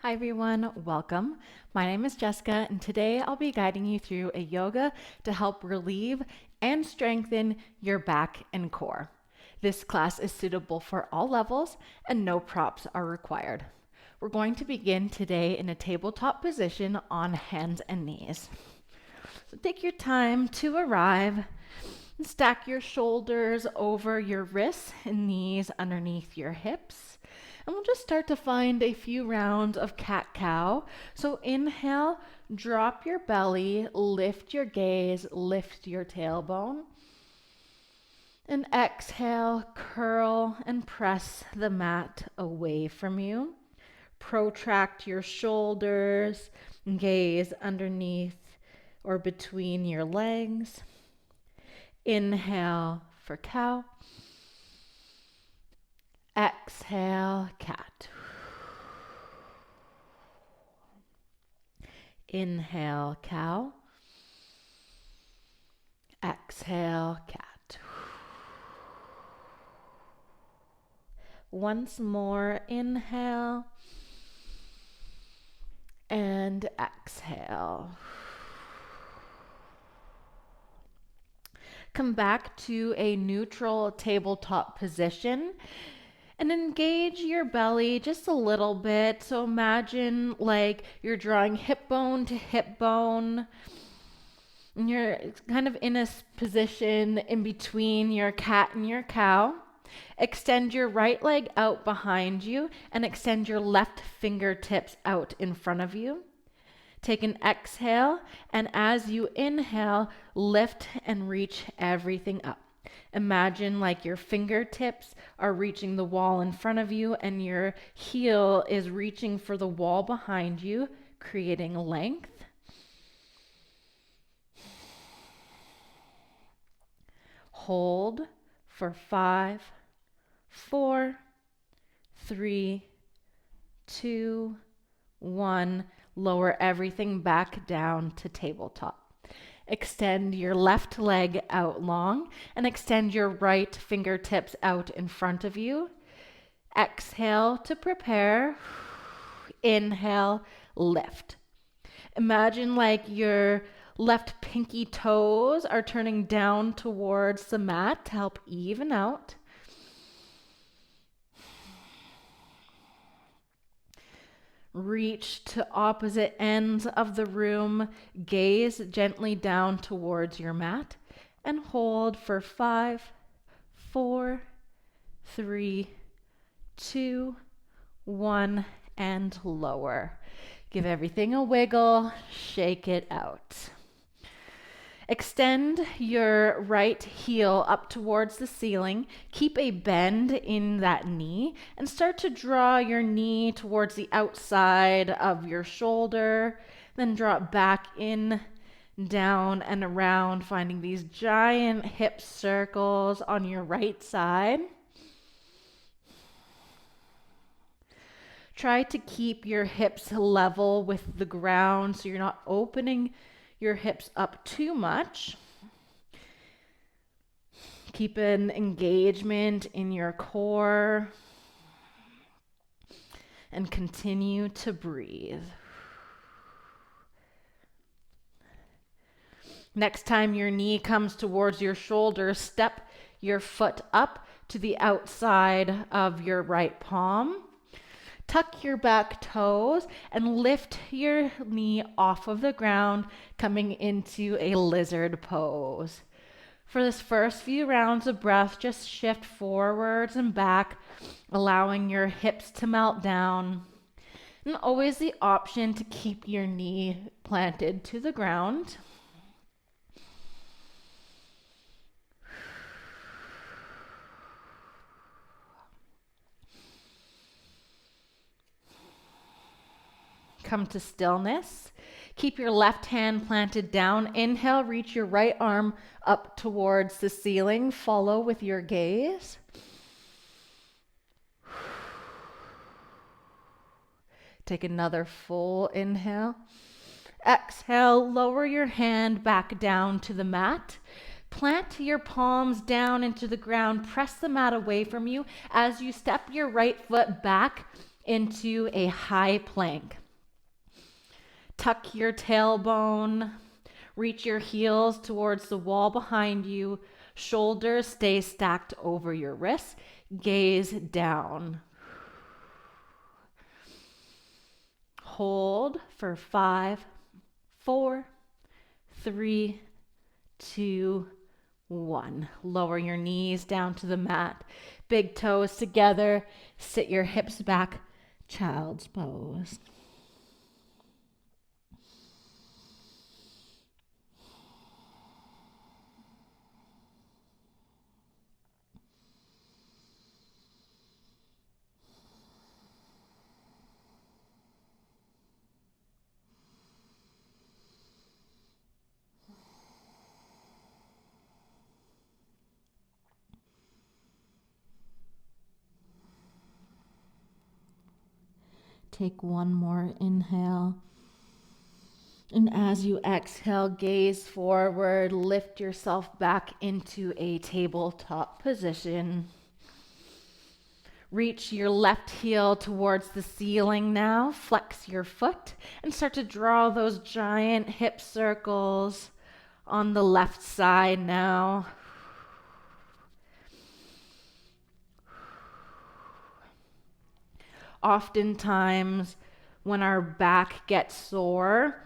Hi everyone, welcome. My name is Jessica and today I'll be guiding you through a yoga to help relieve and strengthen your back and core. This class is suitable for all levels and no props are required. We're going to begin today in a tabletop position on hands and knees. So take your time to arrive and stack your shoulders over your wrists and knees underneath your hips. And we'll just start to find a few rounds of cat-cow. So inhale, drop your belly, lift your gaze, lift your tailbone. And exhale, curl and press the mat away from you. Protract your shoulders, gaze underneath or between your legs. Inhale for cow. Exhale, cat. Inhale, cow. Exhale, cat. Once more, inhale and exhale. Come back to a neutral tabletop position and engage your belly just a little bit. So imagine like you're drawing hip bone to hip bone. And you're kind of in a position in between your cat and your cow. Extend your right leg out behind you and extend your left fingertips out in front of you. Take an exhale, and as you inhale, lift and reach everything up. Imagine like your fingertips are reaching the wall in front of you and your heel is reaching for the wall behind you, creating length. Hold for 5, 4, 3, 2, 1. Lower everything back down to tabletop. Extend your left leg out long and extend your right fingertips out in front of you. Exhale to prepare. Inhale, lift. Imagine like your left pinky toes are turning down towards the mat to help even out. Reach to opposite ends of the room, gaze gently down towards your mat, and hold for 5, 4, 3, 2, 1, and lower. Give everything a wiggle, shake it out. Extend your right heel up towards the ceiling. Keep a bend in that knee and start to draw your knee towards the outside of your shoulder. Then drop back in, down, and around, finding these giant hip circles on your right side. Try to keep your hips level with the ground so you're not opening your hips up too much. Keep an engagement in your core and continue to breathe. Next time your knee comes towards your shoulder, step your foot up to the outside of your right palm. Tuck your back toes and lift your knee off of the ground, coming into a lizard pose. For this first few rounds of breath, just shift forwards and back, allowing your hips to melt down. And always the option to keep your knee planted to the ground. Come to stillness. Keep your left hand planted down. Inhale, reach your right arm up towards the ceiling. Follow with your gaze. Take another full inhale. Exhale, lower your hand back down to the mat. Plant your palms down into the ground. Press the mat away from you as you step your right foot back into a high plank. Tuck your tailbone, reach your heels towards the wall behind you, shoulders stay stacked over your wrists, gaze down. Hold for 5, 4, 3, 2, 1. Lower your knees down to the mat, big toes together, sit your hips back, child's pose. Take one more inhale. And as you exhale, gaze forward, lift yourself back into a tabletop position. Reach your left heel towards the ceiling now. Flex your foot and start to draw those giant hip circles on the left side now. Oftentimes, when our back gets sore,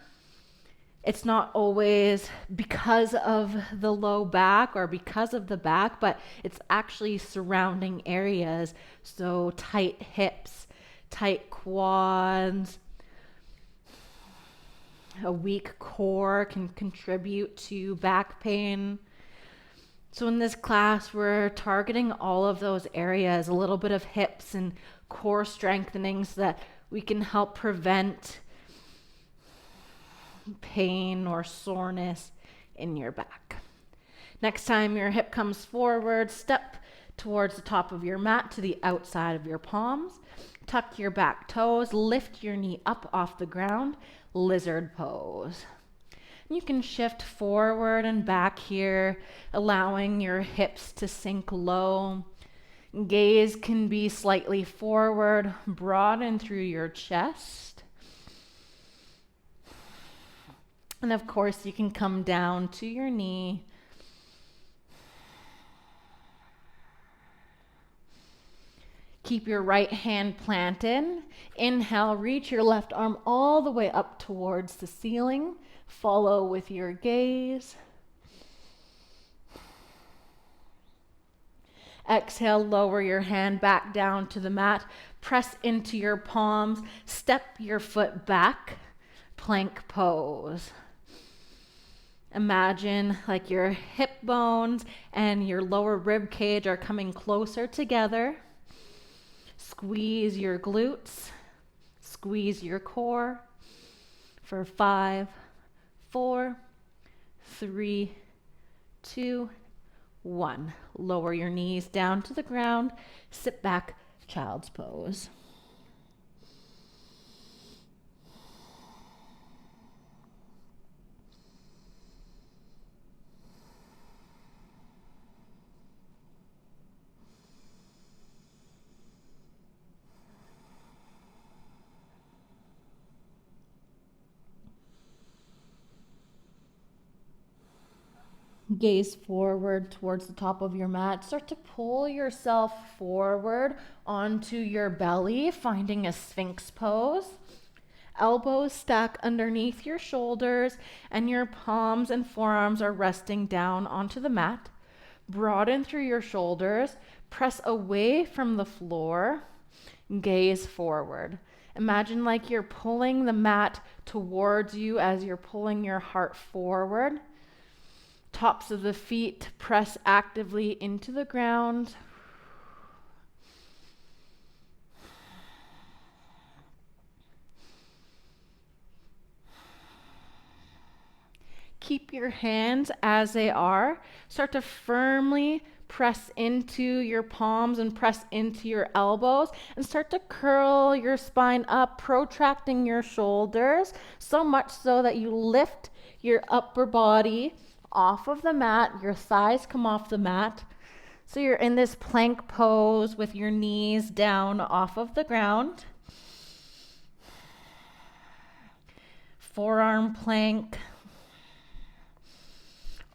it's not always because of the low back or because of the back, but it's actually surrounding areas. So tight hips, tight quads, a weak core can contribute to back pain. So in this class, we're targeting all of those areas, a little bit of hips and core strengthening so that we can help prevent pain or soreness in your back. Next time your hip comes forward, step towards the top of your mat to the outside of your palms. Tuck your back toes, lift your knee up off the ground, lizard pose. You can shift forward and back here, allowing your hips to sink low. Gaze can be slightly forward, broaden through your chest. And of course, you can come down to your knee. Keep your right hand planted. Inhale, reach your left arm all the way up towards the ceiling. Follow with your gaze. Exhale, lower your hand back down to the mat. Press into your palms. Step your foot back. Plank pose. Imagine like your hip bones and your lower rib cage are coming closer together. Squeeze your glutes. Squeeze your core for 5, 4, 3, 2, 1. Lower your knees down to the ground. Sit back, child's pose. Gaze forward towards the top of your mat. Start to pull yourself forward onto your belly, finding a Sphinx pose. Elbows stack underneath your shoulders, and your palms and forearms are resting down onto the mat. Broaden through your shoulders. Press away from the floor. Gaze forward. Imagine like you're pulling the mat towards you as you're pulling your heart forward. Tops of the feet press actively into the ground. Keep your hands as they are. Start to firmly press into your palms and press into your elbows and start to curl your spine up, protracting your shoulders so much so that you lift your upper body off of the mat, your thighs come off the mat. So you're in this plank pose with your knees down off of the ground. forearm plank.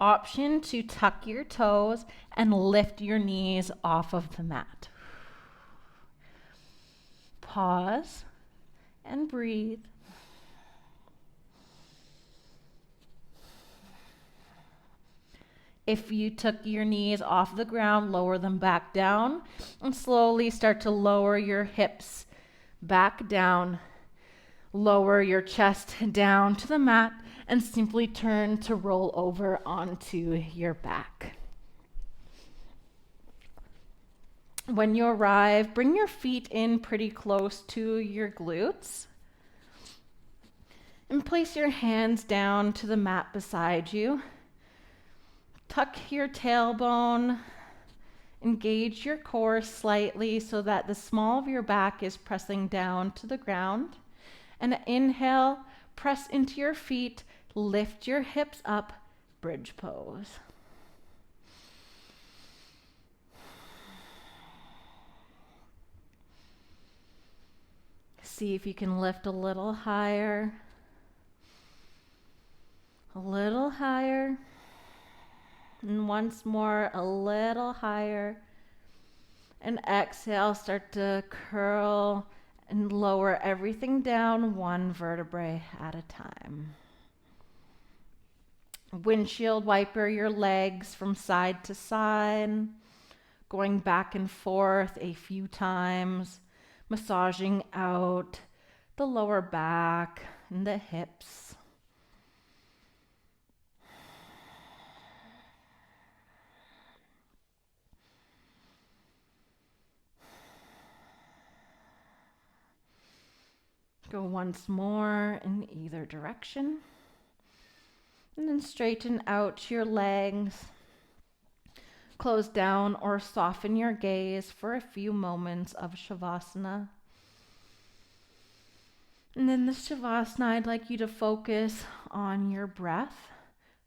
Option to tuck your toes and lift your knees off of the mat. Pause and breathe. If you took your knees off the ground, lower them back down and slowly start to lower your hips back down. Lower your chest down to the mat and simply turn to roll over onto your back. When you arrive, bring your feet in pretty close to your glutes and place your hands down to the mat beside you. Tuck your tailbone, engage your core slightly so that the small of your back is pressing down to the ground. And inhale, press into your feet, lift your hips up, bridge pose. See if you can lift a little higher, a little higher. And once more, a little higher. And exhale, start to curl and lower everything down one vertebrae at a time. Windshield wiper your legs from side to side, going back and forth a few times, massaging out the lower back and the hips. Go once more in either direction. And then straighten out your legs. Close down or soften your gaze for a few moments of Savasana. And in the Savasana, I'd like you to focus on your breath.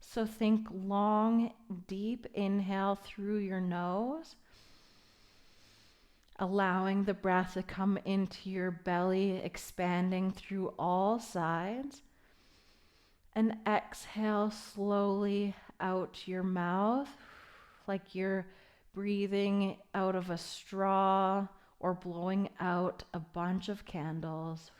So think long, deep inhale through your nose, allowing the breath to come into your belly, expanding through all sides. And exhale slowly out your mouth, like you're breathing out of a straw or blowing out a bunch of candles.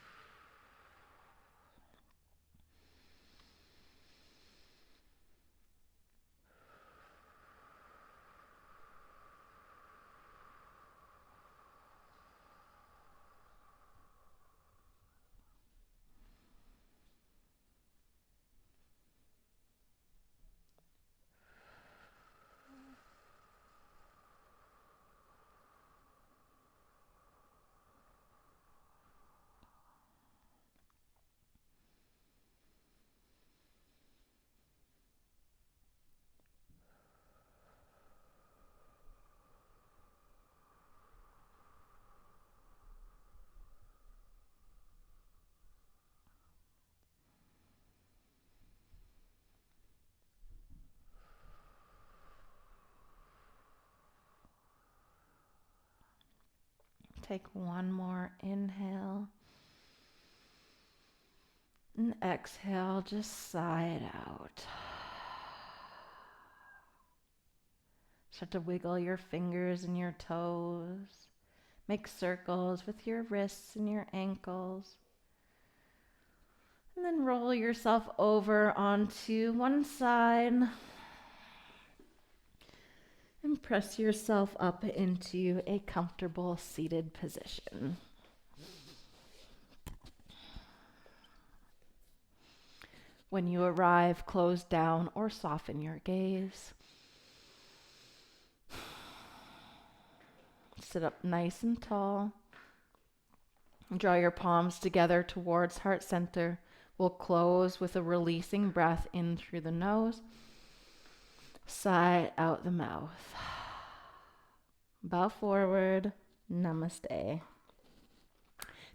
Take one more inhale. And exhale, just sigh it out. Start to wiggle your fingers and your toes. Make circles with your wrists and your ankles. And then roll yourself over onto one side. And press yourself up into a comfortable seated position. When you arrive, close down or soften your gaze. Sit up nice and tall. Draw your palms together towards heart center. We'll close with a releasing breath in through the nose. Sigh out the mouth. Bow forward. Namaste.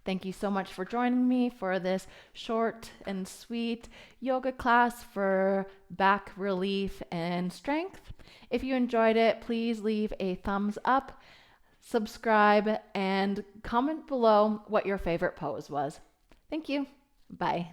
Thank you so much for joining me for this short and sweet yoga class for back relief and strength. If you enjoyed it, please leave a thumbs up, subscribe, and comment below what your favorite pose was. Thank you. Bye.